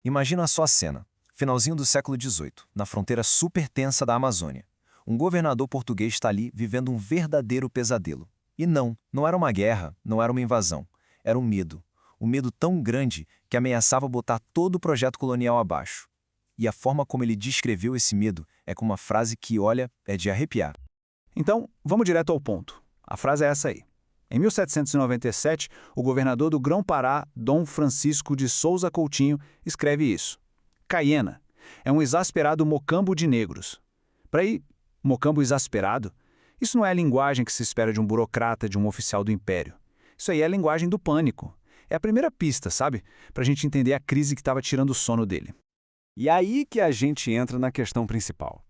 Imagina só a cena. Finalzinho do século XVIII, na fronteira super tensa da Amazônia. Um governador português está ali vivendo um verdadeiro pesadelo. E não era uma guerra, não era uma invasão. Era um medo. Um medo tão grande que ameaçava botar todo o projeto colonial abaixo. E a forma como ele descreveu esse medo é com uma frase que, olha, é de arrepiar. Então, vamos direto ao ponto. A frase é essa aí. Em 1797, o governador do Grão-Pará, Dom Francisco de Souza Coutinho, escreve isso. Caiena é um exasperado mocambo de negros. Para aí, mocambo exasperado? Isso não é a linguagem que se espera de um burocrata, de um oficial do império. Isso aí é a linguagem do pânico. É a primeira pista, sabe? Para a gente entender a crise que estava tirando o sono dele. E aí que a gente entra na questão principal.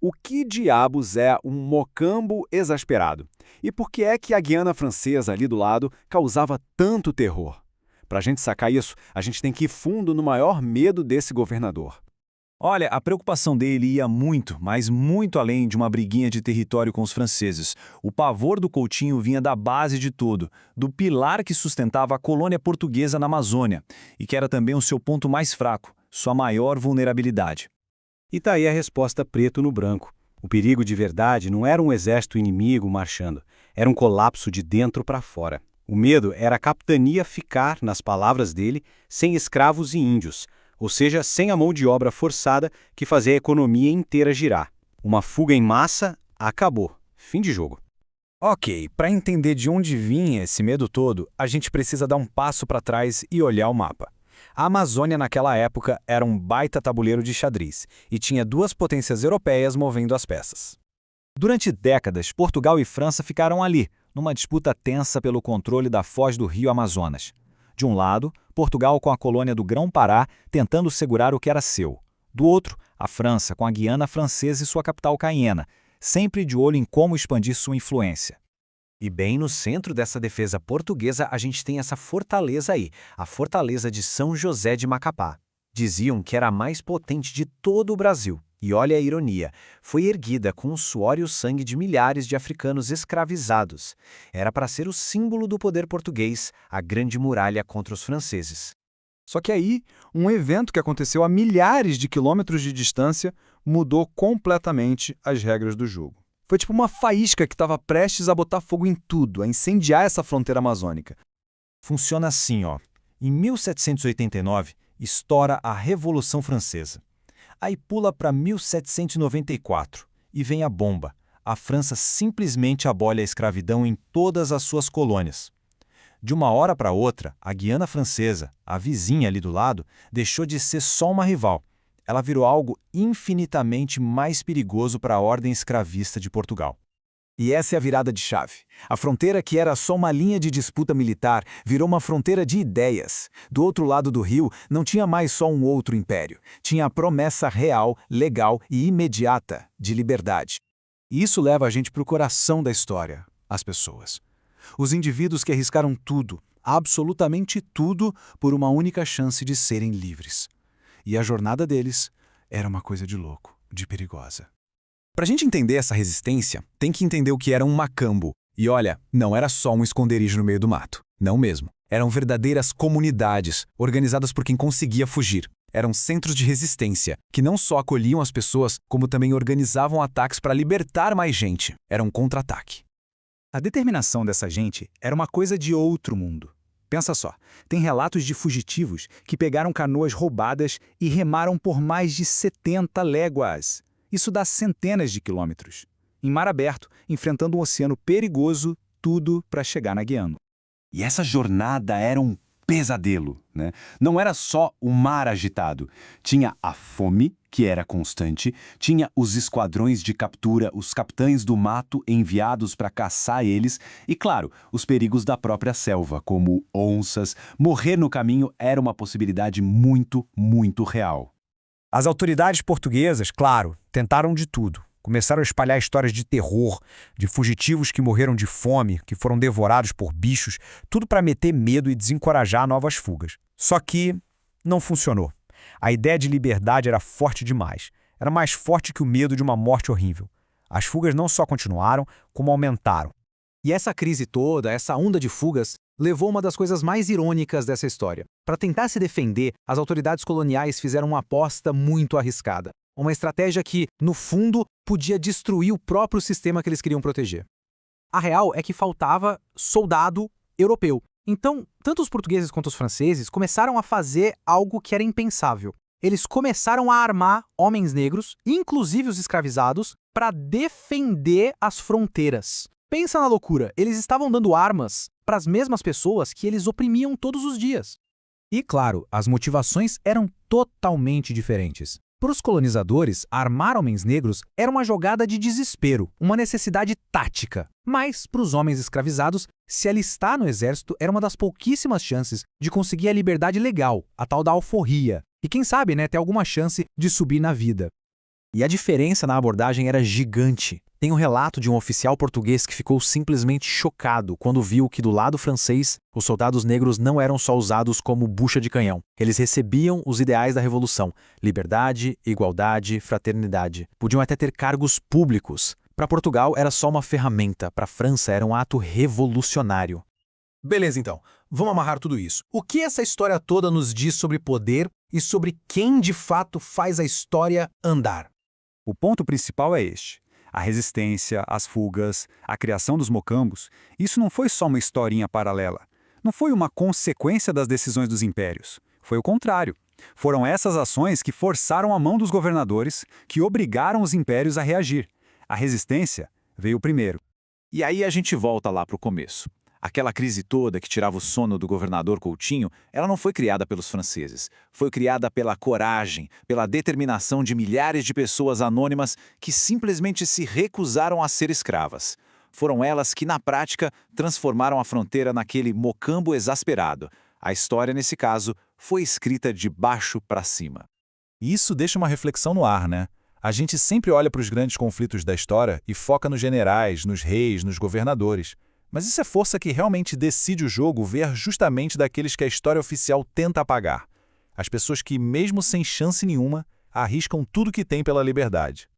O que diabos é um mocambo exasperado? E por que é que a Guiana Francesa ali do lado causava tanto terror? Para a gente sacar isso, a gente tem que ir fundo no maior medo desse governador. Olha, a preocupação dele ia muito, mas muito além de uma briguinha de território com os franceses. O pavor do Coutinho vinha da base de tudo, do pilar que sustentava a colônia portuguesa na Amazônia, e que era também o seu ponto mais fraco, sua maior vulnerabilidade. E tá aí a resposta preto no branco. O perigo de verdade não era um exército inimigo marchando, era um colapso de dentro para fora. O medo era a capitania ficar, nas palavras dele, sem escravos e índios, ou seja, sem a mão de obra forçada que fazia a economia inteira girar. Uma fuga em massa, acabou. Fim de jogo. Ok, para entender de onde vinha esse medo todo, a gente precisa dar um passo para trás e olhar o mapa. A Amazônia naquela época era um baita tabuleiro de xadrez e tinha duas potências europeias movendo as peças. Durante décadas, Portugal e França ficaram ali, numa disputa tensa pelo controle da foz do rio Amazonas. De um lado, Portugal com a colônia do Grão-Pará tentando segurar o que era seu. Do outro, a França com a Guiana Francesa e sua capital Caiena, sempre de olho em como expandir sua influência. E bem no centro dessa defesa portuguesa a gente tem essa fortaleza aí, a fortaleza de São José de Macapá. Diziam que era a mais potente de todo o Brasil. E olha a ironia, foi erguida com o suor e o sangue de milhares de africanos escravizados. Era para ser o símbolo do poder português, a grande muralha contra os franceses. Só que aí, um evento que aconteceu a milhares de quilômetros de distância mudou completamente as regras do jogo. Foi tipo uma faísca que estava prestes a botar fogo em tudo, a incendiar essa fronteira amazônica. Funciona assim, ó. Em 1789, estoura a Revolução Francesa. Aí pula para 1794 e vem a bomba. A França simplesmente abole a escravidão em todas as suas colônias. De uma hora para outra, a Guiana Francesa, a vizinha ali do lado, deixou de ser só uma rival. Ela virou algo infinitamente mais perigoso para a ordem escravista de Portugal. E essa é a virada de chave. A fronteira que era só uma linha de disputa militar virou uma fronteira de ideias. Do outro lado do rio não tinha mais só um outro império. Tinha a promessa real, legal e imediata de liberdade. E isso leva a gente para o coração da história, as pessoas. Os indivíduos que arriscaram tudo, absolutamente tudo, por uma única chance de serem livres. E a jornada deles era uma coisa de louco, de perigosa. Para a gente entender essa resistência, tem que entender o que era um macambo. E olha, não era só um esconderijo no meio do mato. Não mesmo. Eram verdadeiras comunidades, organizadas por quem conseguia fugir. Eram centros de resistência, que não só acolhiam as pessoas, como também organizavam ataques para libertar mais gente. Era um contra-ataque. A determinação dessa gente era uma coisa de outro mundo. Pensa só, tem relatos de fugitivos que pegaram canoas roubadas e remaram por mais de 70 léguas. Isso dá centenas de quilômetros. Em mar aberto, enfrentando um oceano perigoso, tudo para chegar na Guiana. E essa jornada era um pesadelo, né? Não era só o mar agitado. Tinha a fome, que era constante, tinha os esquadrões de captura, os capitães do mato enviados para caçar eles, e claro, os perigos da própria selva, como onças. Morrer no caminho era uma possibilidade muito, muito real. As autoridades portuguesas, claro, tentaram de tudo. Começaram a espalhar histórias de terror, de fugitivos que morreram de fome, que foram devorados por bichos, tudo para meter medo e desencorajar novas fugas. Só que não funcionou. A ideia de liberdade era forte demais. Era mais forte que o medo de uma morte horrível. As fugas não só continuaram, como aumentaram. E essa crise toda, essa onda de fugas, levou uma das coisas mais irônicas dessa história. Para tentar se defender, as autoridades coloniais fizeram uma aposta muito arriscada. Uma estratégia que, no fundo, podia destruir o próprio sistema que eles queriam proteger. A real é que faltava soldado europeu. Então, tanto os portugueses quanto os franceses começaram a fazer algo que era impensável. Eles começaram a armar homens negros, inclusive os escravizados, para defender as fronteiras. Pensa na loucura, eles estavam dando armas para as mesmas pessoas que eles oprimiam todos os dias. E claro, as motivações eram totalmente diferentes. Para os colonizadores, armar homens negros era uma jogada de desespero, uma necessidade tática. Mas, para os homens escravizados, se alistar no exército era uma das pouquíssimas chances de conseguir a liberdade legal, a tal da alforria. E quem sabe, ter alguma chance de subir na vida. E a diferença na abordagem era gigante. Tem um relato de um oficial português que ficou simplesmente chocado quando viu que do lado francês, os soldados negros não eram só usados como bucha de canhão. Eles recebiam os ideais da Revolução: liberdade, igualdade, fraternidade. Podiam até ter cargos públicos. Para Portugal era só uma ferramenta, para a França era um ato revolucionário. Beleza, então. Vamos amarrar tudo isso. O que essa história toda nos diz sobre poder e sobre quem de fato faz a história andar? O ponto principal é este. A resistência, as fugas, a criação dos mocambos, isso não foi só uma historinha paralela. Não foi uma consequência das decisões dos impérios. Foi o contrário. Foram essas ações que forçaram a mão dos governadores, que obrigaram os impérios a reagir. A resistência veio primeiro. E aí a gente volta lá para o começo. Aquela crise toda que tirava o sono do governador Coutinho, ela não foi criada pelos franceses. Foi criada pela coragem, pela determinação de milhares de pessoas anônimas que simplesmente se recusaram a ser escravas. Foram elas que, na prática, transformaram a fronteira naquele mocambo exasperado. A história, nesse caso, foi escrita de baixo para cima. E isso deixa uma reflexão no ar, né? A gente sempre olha para os grandes conflitos da história e foca nos generais, nos reis, nos governadores. Mas isso é força que realmente decide o jogo ver justamente daqueles que a história oficial tenta apagar. As pessoas que, mesmo sem chance nenhuma, arriscam tudo que têm pela liberdade.